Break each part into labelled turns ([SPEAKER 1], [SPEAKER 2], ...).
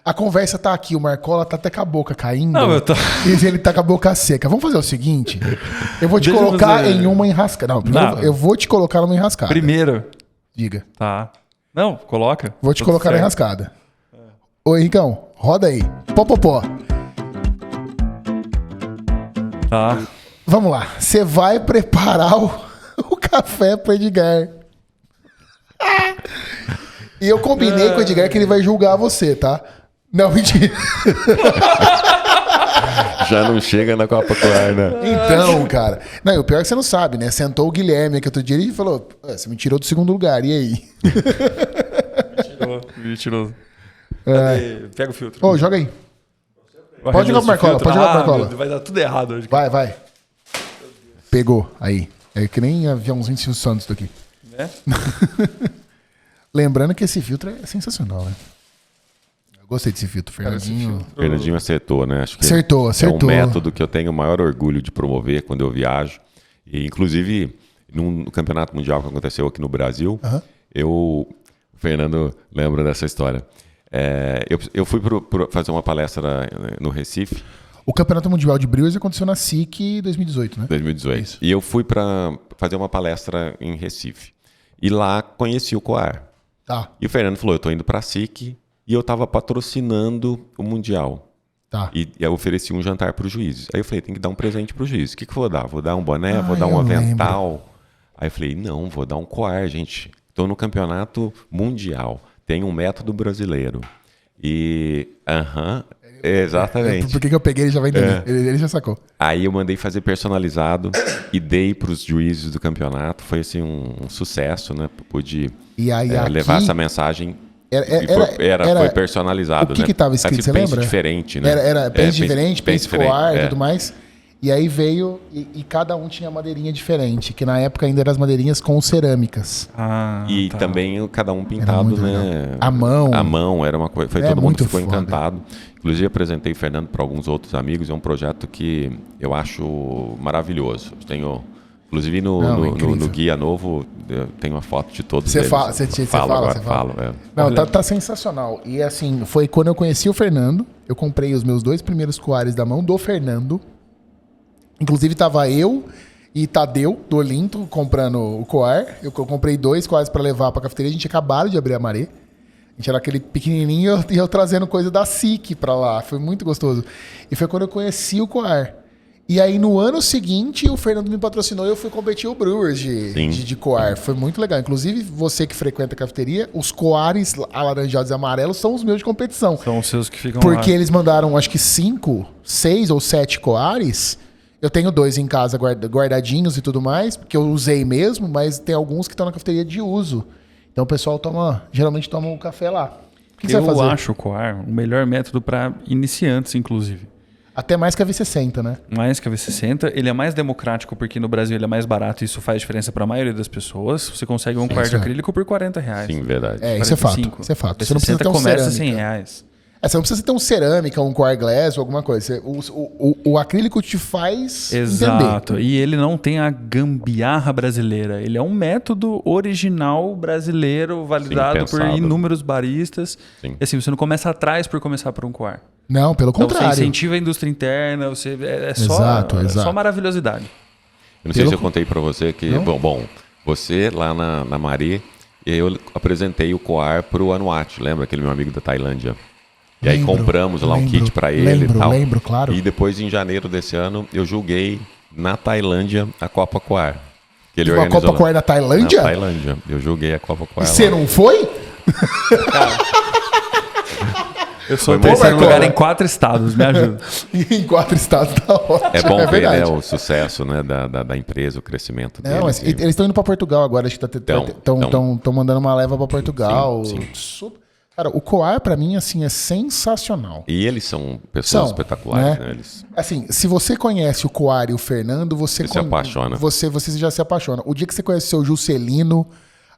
[SPEAKER 1] A conversa tá aqui, o Marcola tá até com a boca caindo.
[SPEAKER 2] Não, eu tô...
[SPEAKER 1] E ele tá com a boca seca. Vamos fazer o seguinte: eu vou te colocar em uma enrascada. Não, primeiro eu vou te colocar numa enrascada.
[SPEAKER 2] Primeiro.
[SPEAKER 1] Diga.
[SPEAKER 2] Tá. Não, coloca.
[SPEAKER 1] Vou te colocar na enrascada. Ô, Henricão, roda aí. Pó.
[SPEAKER 2] Tá.
[SPEAKER 1] Vamos lá. Você vai preparar o café pro Edgar. E eu combinei com o Edgar que ele vai julgar você, tá? Não, mentira.
[SPEAKER 3] Já não chega na Copa Coar, né?
[SPEAKER 1] Então, cara. Não, e o pior é que você não sabe, né? Sentou o Guilherme aqui outro dia e falou: você me tirou do segundo lugar, e aí?
[SPEAKER 2] Me tirou. Pega o filtro.
[SPEAKER 1] Ô, joga aí. Pode jogar pro Marcola, pode jogar pro Marcola.
[SPEAKER 2] Vai dar tudo errado hoje.
[SPEAKER 1] Vai. Pegou, aí. É que nem aviãozinho de Silvio Santos daqui.
[SPEAKER 2] É?
[SPEAKER 1] Lembrando que esse filtro é sensacional, né? Eu gostei desse filtro, Fernandinho.
[SPEAKER 3] Fernandinho acertou, né? Acho que
[SPEAKER 1] Acertou.
[SPEAKER 3] É um método que eu tenho o maior orgulho de promover quando eu viajo. E, inclusive, no campeonato mundial que aconteceu aqui no Brasil, o Fernando lembra dessa história. Eu fui fazer uma palestra no Recife.
[SPEAKER 1] O Campeonato Mundial de Brewers aconteceu na SIC 2018, né?
[SPEAKER 3] 2018.
[SPEAKER 1] Isso.
[SPEAKER 3] E eu fui para fazer uma palestra em Recife. E lá conheci o Coar.
[SPEAKER 1] Tá.
[SPEAKER 3] E o Fernando falou, eu tô indo para a SIC e eu estava patrocinando o Mundial.
[SPEAKER 1] Tá.
[SPEAKER 3] E eu ofereci um jantar para os juízes. Aí eu falei, tem que dar um presente para os juízes. O que eu vou dar? Vou dar um boné? Vou dar um avental? Lembro. Aí eu falei, não, vou dar um Coar, gente. Estou no campeonato mundial. Tem um método brasileiro. E... exatamente.
[SPEAKER 1] Por que eu peguei, ele já vai entender. Ele já sacou.
[SPEAKER 3] Aí eu mandei fazer personalizado e dei para os juízes do campeonato. Foi assim um sucesso, né? Pude levar essa mensagem. Foi personalizado.
[SPEAKER 1] O que estava escrito, você lembra?
[SPEAKER 3] Diferente, né?
[SPEAKER 1] Era pence diferente, pence Coar e tudo mais. E aí veio, e cada um tinha madeirinha diferente, que na época ainda eram as madeirinhas com cerâmicas.
[SPEAKER 3] E também cada um pintado, né?
[SPEAKER 1] A mão.
[SPEAKER 3] A mão era uma coisa. Todo mundo ficou encantado. Inclusive, apresentei o Fernando para alguns outros amigos. É um projeto que eu acho maravilhoso. Tenho, inclusive, no guia novo, eu tenho uma foto de todos eles.
[SPEAKER 1] Você fala. Não, tá sensacional. E assim, foi quando eu conheci o Fernando. Eu comprei os meus 2 primeiros coares da mão do Fernando. Inclusive, tava eu e Tadeu, do Olinto, comprando o coar. Eu comprei 2 coares para levar para a cafeteria. A gente acabara de abrir a Maré. A gente era aquele pequenininho e eu trazendo coisa da SIC pra lá. Foi muito gostoso. E foi quando eu conheci o Coar. E aí, no ano seguinte, o Fernando me patrocinou e eu fui competir o Brewers de Coar. Foi muito legal. Inclusive, você que frequenta a cafeteria, os Coares alaranjados e amarelos são os meus de competição.
[SPEAKER 2] São os seus que ficam
[SPEAKER 1] Porque
[SPEAKER 2] lá.
[SPEAKER 1] Eles mandaram, acho que 5, 6 ou 7 Coares. Eu tenho 2 em casa guardadinhos e tudo mais, porque eu usei mesmo, mas tem alguns que estão na cafeteria de uso. Então o pessoal geralmente toma um café lá. O que você vai fazer?
[SPEAKER 2] Eu acho o Coar o melhor método para iniciantes, inclusive.
[SPEAKER 1] Até mais que a V60, né?
[SPEAKER 2] Mais que a V60. Ele é mais democrático porque no Brasil ele é mais barato e isso faz diferença para a maioria das pessoas. Você consegue um coar de acrílico por R$40.
[SPEAKER 3] Sim, verdade.
[SPEAKER 1] Isso é fato. Isso é fato.
[SPEAKER 2] Você não precisa ter começa R$100.
[SPEAKER 1] Você não precisa ter um cerâmica, um coar glass ou alguma coisa. O acrílico te faz
[SPEAKER 2] Exato.
[SPEAKER 1] entender.
[SPEAKER 2] E ele não tem a gambiarra brasileira. Ele é um método original brasileiro, validado por inúmeros baristas. Sim. E assim, você não começa atrás por começar por um coar.
[SPEAKER 1] Não, pelo contrário.
[SPEAKER 2] Você incentiva a indústria interna,
[SPEAKER 1] Exato.
[SPEAKER 2] só maravilhosidade.
[SPEAKER 3] Eu não sei se eu contei para você que... Bom, você lá na Maré, eu apresentei o coar pro Anuat, lembra aquele meu amigo da Tailândia? E aí compramos lá um kit para ele e tal.
[SPEAKER 1] Lembro, claro.
[SPEAKER 3] E depois, em janeiro desse ano, eu julguei na Tailândia a Copa Coar.
[SPEAKER 1] A Copa Coar na Tailândia?
[SPEAKER 3] Na Tailândia. Eu julguei a Copa Coar.
[SPEAKER 1] E você não foi?
[SPEAKER 2] Cara, eu sou o terceiro lugar em 4 estados, me ajuda.
[SPEAKER 1] Em 4 estados tá ótimo.
[SPEAKER 3] É bom ver, né, o sucesso, né, da empresa, o crescimento deles.
[SPEAKER 1] Eles estão indo para Portugal agora. Acho que estão mandando uma leva para Portugal. Sim. Cara, o Coar, pra mim, assim, é sensacional.
[SPEAKER 3] E eles são pessoas espetaculares, né?
[SPEAKER 1] Assim, se você conhece o Coar e o Fernando, você
[SPEAKER 3] se apaixona.
[SPEAKER 1] Você já se apaixona. O dia que você conhece o seu Juscelino,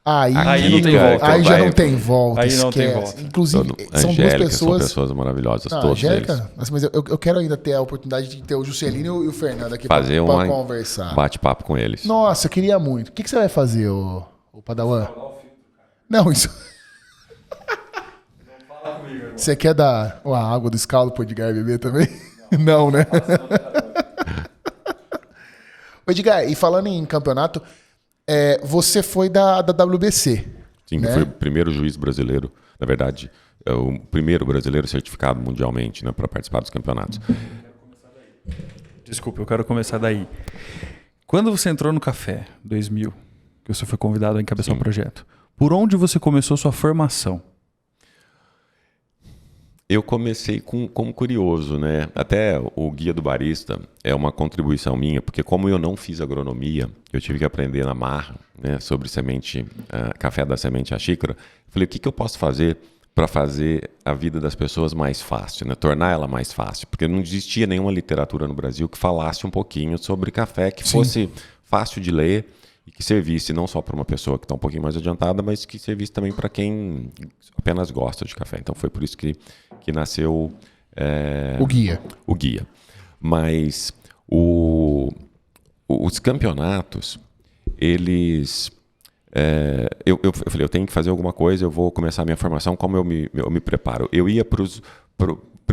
[SPEAKER 1] aí
[SPEAKER 2] não tem volta.
[SPEAKER 1] Aí já não tem volta.
[SPEAKER 2] Aí não tem volta.
[SPEAKER 1] Inclusive, são duas pessoas...
[SPEAKER 3] São pessoas maravilhosas, todos
[SPEAKER 1] Angélica,
[SPEAKER 3] eles.
[SPEAKER 1] Mas eu quero ainda ter a oportunidade de ter o Juscelino e o Fernando aqui
[SPEAKER 3] para
[SPEAKER 1] conversar.
[SPEAKER 3] Bate-papo com eles.
[SPEAKER 1] Nossa, eu queria muito. O que você vai fazer, o Padawan? Não, isso... Você quer dar uma água do escalo pro Edgar beber também? Não, né? Ô, Edgar, e falando em campeonato, você foi da WBC.
[SPEAKER 3] Sim, né? Foi o primeiro juiz brasileiro, na verdade, o primeiro brasileiro certificado mundialmente, né, para participar dos campeonatos.
[SPEAKER 2] Desculpa, eu quero começar daí. Quando você entrou no Café, 2000, que você foi convidado a encabeçar o projeto, por onde você começou sua formação?
[SPEAKER 3] Eu comecei como curioso, né? Até o Guia do Barista é uma contribuição minha, porque como eu não fiz agronomia, eu tive que aprender na marra, né, sobre semente, café da semente à xícara. Falei, o que eu posso fazer para fazer a vida das pessoas mais fácil, né? Tornar ela mais fácil? Porque não existia nenhuma literatura no Brasil que falasse um pouquinho sobre café, que fosse fácil de ler e que servisse não só para uma pessoa que está um pouquinho mais adiantada, mas que servisse também para quem apenas gosta de café. Então foi por isso que nasceu
[SPEAKER 1] o guia.
[SPEAKER 3] O guia. Mas os campeonatos, eles... eu falei, eu tenho que fazer alguma coisa, eu vou começar a minha formação, como eu me preparo? Eu ia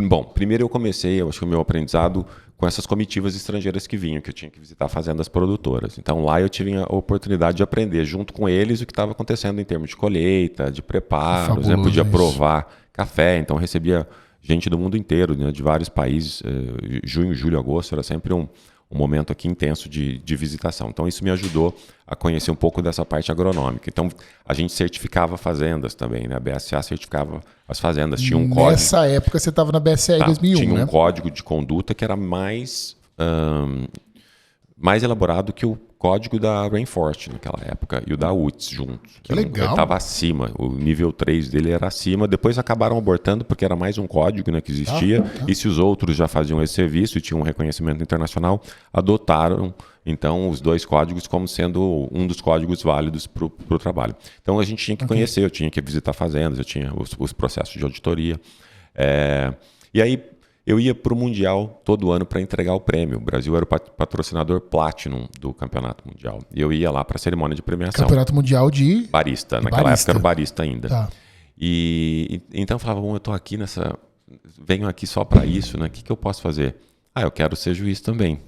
[SPEAKER 3] Bom, primeiro eu acho que o meu aprendizado com essas comitivas estrangeiras que vinham, que eu tinha que visitar fazendas produtoras. Então lá eu tive a oportunidade de aprender junto com eles o que estava acontecendo em termos de colheita, de preparos, né? Podia provar café, então recebia gente do mundo inteiro, né? De vários países. Junho, julho, agosto era sempre um momento aqui intenso de visitação. Então isso me ajudou a conhecer um pouco dessa parte agronômica. Então a gente certificava fazendas também, né? A BSA certificava as fazendas. Tinha um código.
[SPEAKER 1] Nessa época você estava na BSA em 2001,
[SPEAKER 3] tinha
[SPEAKER 1] né?
[SPEAKER 3] um código de conduta que era mais elaborado que o código da Rainforest naquela época e o da UTS juntos.
[SPEAKER 1] Que legal.
[SPEAKER 3] Ele estava acima, o nível 3 dele era acima. Depois acabaram abortando porque era mais um código, né, que existia. E se os outros já faziam esse serviço e tinham um reconhecimento internacional, adotaram então os dois códigos como sendo um dos códigos válidos para o trabalho. Então a gente tinha que conhecer, eu tinha que visitar fazendas, eu tinha os processos de auditoria. E aí eu ia para o Mundial todo ano para entregar o prêmio. O Brasil era o patrocinador Platinum do Campeonato Mundial. E eu ia lá para a cerimônia de premiação.
[SPEAKER 1] Campeonato Mundial de...
[SPEAKER 3] Barista. Naquela época era o barista ainda.
[SPEAKER 1] Tá.
[SPEAKER 3] E então eu falava, bom, eu estou aqui venho aqui só para isso, né? O que eu posso fazer? Eu quero ser juiz também.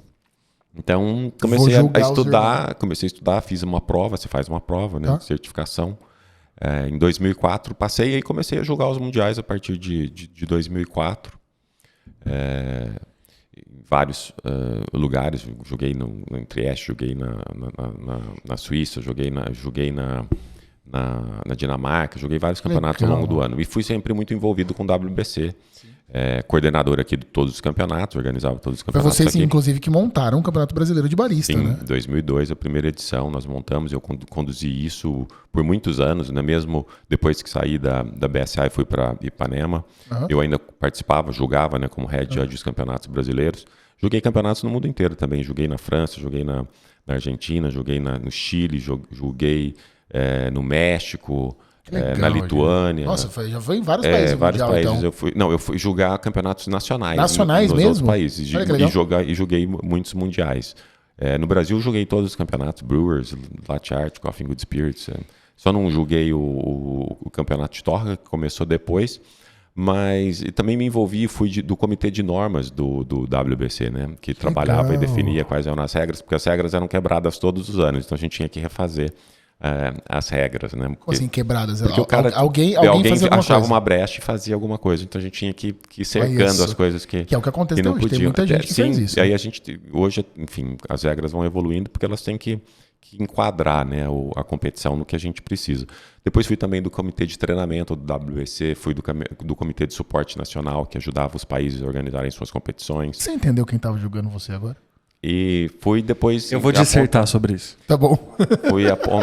[SPEAKER 3] Então comecei a estudar, fiz uma prova, você faz uma prova, né? Certificação. Em 2004 passei e aí comecei a julgar os mundiais a partir de 2004. Em vários lugares, joguei em Trieste, joguei na Suíça, joguei na Dinamarca, joguei vários campeonatos ao longo do ano e fui sempre muito envolvido com o WBC, coordenador aqui de todos os campeonatos, organizava todos os campeonatos.
[SPEAKER 1] Foi vocês, inclusive, que montaram o Campeonato Brasileiro de Barista,
[SPEAKER 3] sim,
[SPEAKER 1] né?
[SPEAKER 3] Em 2002, a primeira edição, nós montamos, eu conduzi isso por muitos anos, né? Mesmo depois que saí da BSA e fui para Ipanema, eu ainda participava, julgava, né, como head judge dos campeonatos brasileiros. Joguei campeonatos no mundo inteiro também, joguei na França, joguei na Argentina, joguei no Chile, joguei no México, legal, na Lituânia.
[SPEAKER 1] Nossa, já foi em vários países.
[SPEAKER 3] Vários
[SPEAKER 1] mundial,
[SPEAKER 3] países.
[SPEAKER 1] Então.
[SPEAKER 3] Eu fui julgar campeonatos nacionais.
[SPEAKER 1] Nacionais
[SPEAKER 3] nos
[SPEAKER 1] mesmo?
[SPEAKER 3] Outros países. E joguei muitos mundiais. No Brasil, joguei todos os campeonatos. Brewers, Latte Art, Coffee and Good Spirits. Só não julguei o campeonato de Torra, que começou depois. Mas também me envolvi e fui do comitê de normas do WBC, né? Que trabalhava e definia quais eram as regras, porque as regras eram quebradas todos os anos. Então a gente tinha que refazer as regras, né?
[SPEAKER 1] Como assim, quebradas?
[SPEAKER 3] Porque o cara,
[SPEAKER 1] alguém
[SPEAKER 3] achava uma brecha e fazia alguma coisa. Então a gente tinha que ir cercando as coisas que
[SPEAKER 1] é o que acontece
[SPEAKER 3] não
[SPEAKER 1] hoje.
[SPEAKER 3] podiam.
[SPEAKER 1] Tem muita gente que faz isso.
[SPEAKER 3] E aí a gente, hoje, enfim, as regras vão evoluindo porque elas têm que enquadrar, né, a competição no que a gente precisa. Depois fui também do comitê de treinamento do WBC, fui do comitê de suporte nacional, que ajudava os países a organizarem suas competições.
[SPEAKER 1] Você entendeu quem estava julgando você agora?
[SPEAKER 3] E fui depois...
[SPEAKER 2] Eu vou dissertar sobre isso.
[SPEAKER 1] Tá bom.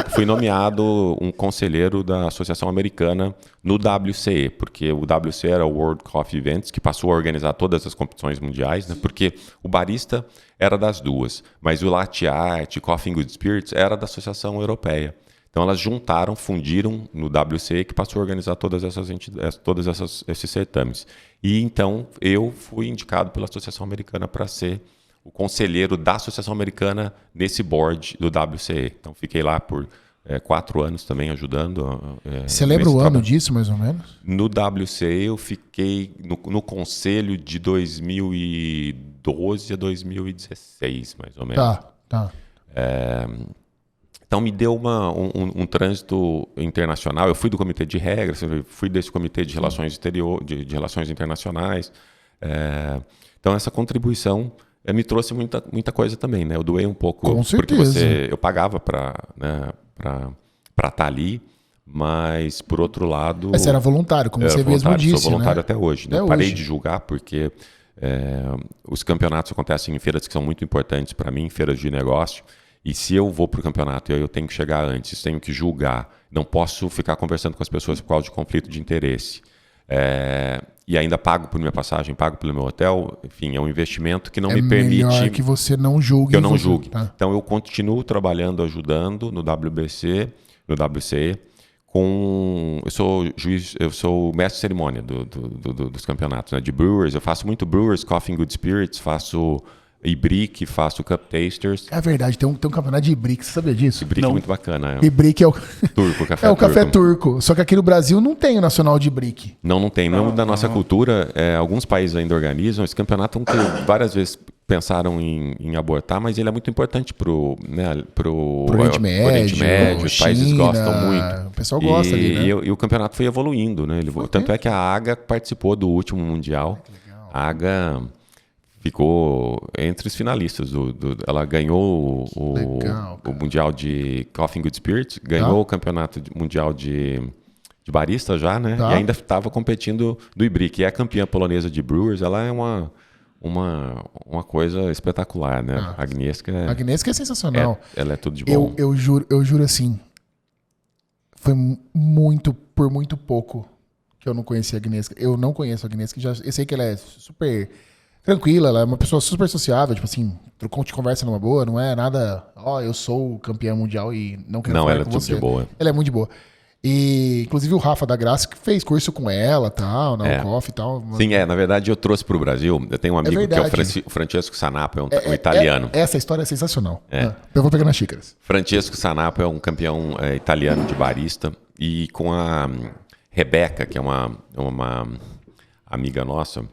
[SPEAKER 3] Fui nomeado um conselheiro da Associação Americana no WCE, porque o WCE era o World Coffee Events, que passou a organizar todas as competições mundiais, né? Porque o barista era das duas, mas o Latte Art, Coffee and Good Spirits era da Associação Europeia. Então elas fundiram no WCE, que passou a organizar todas esses certames. E então eu fui indicado pela Associação Americana para ser o conselheiro da Associação Americana nesse board do WCE. Então fiquei lá por 4 anos também ajudando.
[SPEAKER 1] Você lembra o ano disso, mais ou menos?
[SPEAKER 3] No WCE eu fiquei no conselho de 2012 a 2016, mais ou menos.
[SPEAKER 1] Tá.
[SPEAKER 3] Então me deu um trânsito internacional. Eu fui do comitê de regras, fui desse comitê de relações de relações internacionais. Então essa contribuição me trouxe muita coisa também, né? Eu doei um pouco.
[SPEAKER 1] Com certeza.
[SPEAKER 3] Porque eu pagava para estar ali, mas por outro lado...
[SPEAKER 1] Mas você era voluntário, como você mesmo disse,
[SPEAKER 3] sou voluntário, né? Até hoje. Né? Eu parei
[SPEAKER 1] hoje.
[SPEAKER 3] De julgar porque os campeonatos acontecem em feiras que são muito importantes para mim, feiras de negócio, e se eu vou para o campeonato e eu tenho que chegar antes, tenho que julgar, não posso ficar conversando com as pessoas por causa de conflito de interesse. E ainda pago por minha passagem, pago pelo meu hotel, enfim, é um investimento que não me permite...
[SPEAKER 1] É melhor que você não julgue.
[SPEAKER 3] Que eu não julgue. Tá. Então eu continuo trabalhando, ajudando no WCE, eu sou mestre de cerimônia dos campeonatos, né? De Brewers, eu faço muito Brewers, Coffee and Good Spirits, faço Ibrick, faço Cup Tasters.
[SPEAKER 1] É verdade, tem um campeonato de Ibrick, você sabia disso?
[SPEAKER 3] Ibrick é muito bacana.
[SPEAKER 1] Ibrick é o
[SPEAKER 3] turco, café
[SPEAKER 1] é o café turco. Só que aqui no Brasil não tem o nacional de Ibrick.
[SPEAKER 3] Não tem. Não da nossa cultura. Alguns países ainda organizam esse campeonato, várias vezes pensaram em abortar, mas ele é muito importante pro
[SPEAKER 1] Oriente Médio,
[SPEAKER 3] os
[SPEAKER 1] China,
[SPEAKER 3] países gostam muito.
[SPEAKER 1] O pessoal gosta ali, né?
[SPEAKER 3] E o campeonato foi evoluindo, né? Tanto é que a AGA participou do último Mundial. A AGA ficou entre os finalistas. Ela ganhou o Mundial de Coffee and Good Spirits, ganhou o Campeonato Mundial de Barista já, né? E ainda estava competindo do Ibrick. E a campeã polonesa de Brewers, ela é uma coisa espetacular, né? A Agnieszka
[SPEAKER 1] é sensacional.
[SPEAKER 3] Ela é tudo de bom.
[SPEAKER 1] Eu juro assim, foi por muito pouco que eu não conhecia a Agnieszka. Eu não conheço a Agnieszka, eu sei que ela é super tranquila, ela é uma pessoa super sociável, tipo assim, te conversa numa boa, não é nada, eu sou campeã mundial e não quero falar com você. Não, ela é tudo de boa. Ela é muito de boa. E, inclusive, o Rafa da Graça, que fez curso com ela, tal, na UCOF e tal.
[SPEAKER 3] Sim, na verdade, eu trouxe para o Brasil, eu tenho um amigo que é o Francesco Sanapo, um italiano.
[SPEAKER 1] Essa história é sensacional. Eu vou pegar nas xícaras.
[SPEAKER 3] Francesco Sanapo é um campeão italiano de barista, e com a Rebeca, que é uma amiga nossa,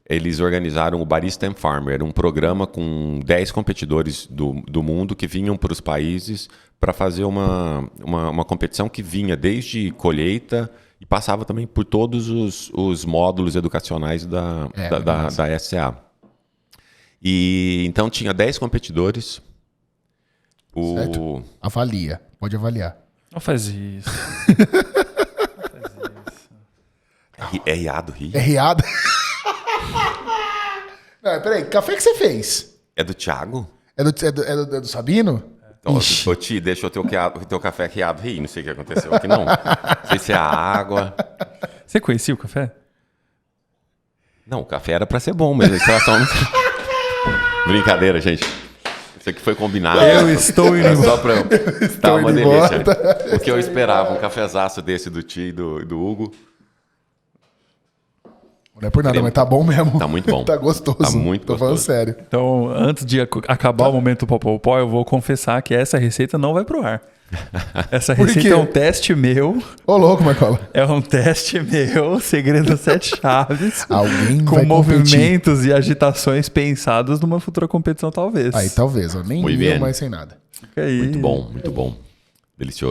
[SPEAKER 3] eles organizaram o Barista and Farmer, um programa com 10 competidores do mundo que vinham para os países para fazer uma competição que vinha desde colheita e passava também por todos os módulos educacionais da SA. E então tinha 10 competidores.
[SPEAKER 1] Certo. Avalia, pode avaliar.
[SPEAKER 2] Não faz isso.
[SPEAKER 3] É riado, ri.
[SPEAKER 1] É riado? Não, peraí, que café que você fez?
[SPEAKER 3] É do Thiago?
[SPEAKER 1] É do Sabino?
[SPEAKER 3] Então, ô Ti, deixa o teu café riado rir, não sei o que aconteceu aqui não. Não sei se é a água.
[SPEAKER 2] Você conhecia o café?
[SPEAKER 3] Não, o café era pra ser bom, mas a instalação não... Brincadeira, gente. Isso aqui foi combinado.
[SPEAKER 2] Eu estou indo embora.
[SPEAKER 3] Só pra... Tá uma delícia. O que eu esperava, um cafezaço desse do Ti e do Hugo.
[SPEAKER 1] Não é por nada, mas tá bom mesmo.
[SPEAKER 3] Tá muito bom.
[SPEAKER 1] Tá gostoso.
[SPEAKER 3] Tá muito
[SPEAKER 1] gostoso. Tô falando sério.
[SPEAKER 2] Então, antes de acabar o momento do Popopó, eu vou confessar que essa receita não vai pro ar. Essa receita é um teste meu.
[SPEAKER 1] Ô, louco, Marcola.
[SPEAKER 2] É um teste meu, segredo 7 chaves.
[SPEAKER 1] Alguém
[SPEAKER 2] com
[SPEAKER 1] vai
[SPEAKER 2] movimentos
[SPEAKER 1] competir.
[SPEAKER 2] E agitações pensados numa futura competição, talvez.
[SPEAKER 1] Aí, talvez. Eu nem ia mais sem nada.
[SPEAKER 2] Fica aí.
[SPEAKER 3] Muito bom, muito bom. Delicioso.